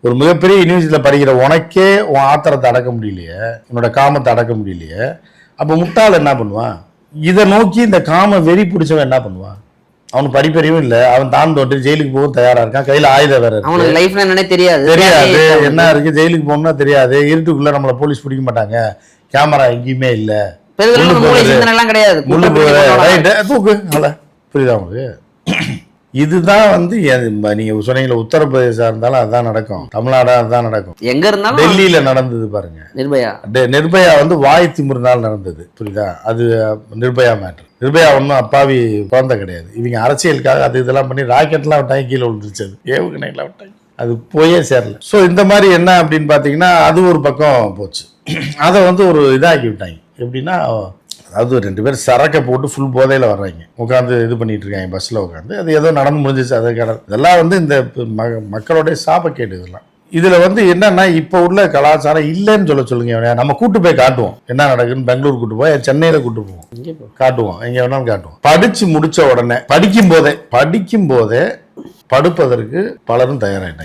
ஒரு மிகப்பெரிய யூனிவர்சிட்டியில் படிக்கிற உனக்கே உன் ஆத்திரத்தை அடக்க முடியலையே, உன்னோட காமத்தை அடக்க முடியலையே, அப்போ முட்டாள் என்ன பண்ணுவான்? இதை நோக்கி இந்த காம வெறி பிடிச்சவன் என்ன பண்ணுவான்? அவனுக்கு படிப்பறிவும் இல்லை, அவன் தான் தோன்று ஜெயிலுக்கு போகவும் தயாரா இருக்கான், கையில ஆயுதம் வேற அவனுக்கு லைஃப்ல என்னன்னே தெரியாது என்ன இருக்கு, ஜெயிலுக்கு போகணும்னா தெரியாது, இருட்டுக்குள்ள நம்மளை போலீஸ் பிடிக்க மாட்டாங்க, கேமரா எங்கேயுமே இல்லை, தூக்கு, புரியுதா உங்களுக்கு? இதுதான் வந்து நீங்க சொன்னீங்களா உத்தரப்பிரதேசா இருந்தாலும் அதுதான் நடக்கும், தமிழ்நாடா அதுதான் நடக்கும், எங்க இருந்தாலும் டெல்லியில நடந்தது பாருங்க. நிர்பயா வந்து வாய் திமிர்னால நடந்தது, புரியுதா? அது நிர்பயா மேட்டர். நிர்பயா ஒன்றும் அப்பாவி குழந்தை கிடையாது. இவங்க அரசியலுக்காக அது இதெல்லாம் பண்ணி ராக்கெட்லாம் விட்டாங்க, கீழே விழுந்துருச்சு, ஏவுகணைலாம் விட்டாங்க, அது போயே சேரல. ஸோ இந்த மாதிரி என்ன அப்படின்னு பார்த்தீங்கன்னா அது ஒரு பக்கம் போச்சு. அதை வந்து ஒரு இதாக்கி விட்டாங்க. எப்படின்னா அதாவது 2 பேர் சரக்கை போட்டு ஃபுல் போதையில் வர்றாங்க, உட்காந்து இது பண்ணிட்டு இருக்காங்க பஸ்ஸில் உட்காந்து. அது ஏதோ நடந்து முடிஞ்சிச்சு, அதை இதெல்லாம் வந்து இந்த மக்களுடைய சாபக்கேடு. இதெல்லாம் இதில் வந்து என்னன்னா இப்போ உள்ள கலாச்சாரம் இல்லைன்னு சொல்லுங்க. நம்ம கூட்டு போய் காட்டுவோம் என்ன நடக்குன்னு. பெங்களூர் கூட்டு போய் சென்னையில் கூட்டு போவோம், காட்டுவோம், எங்கே வேணாலும் காட்டுவோம். படித்து முடித்த உடனே படிக்கும் போதே படுப்பதற்கு பலரும் தயாராகிட்டாங்க.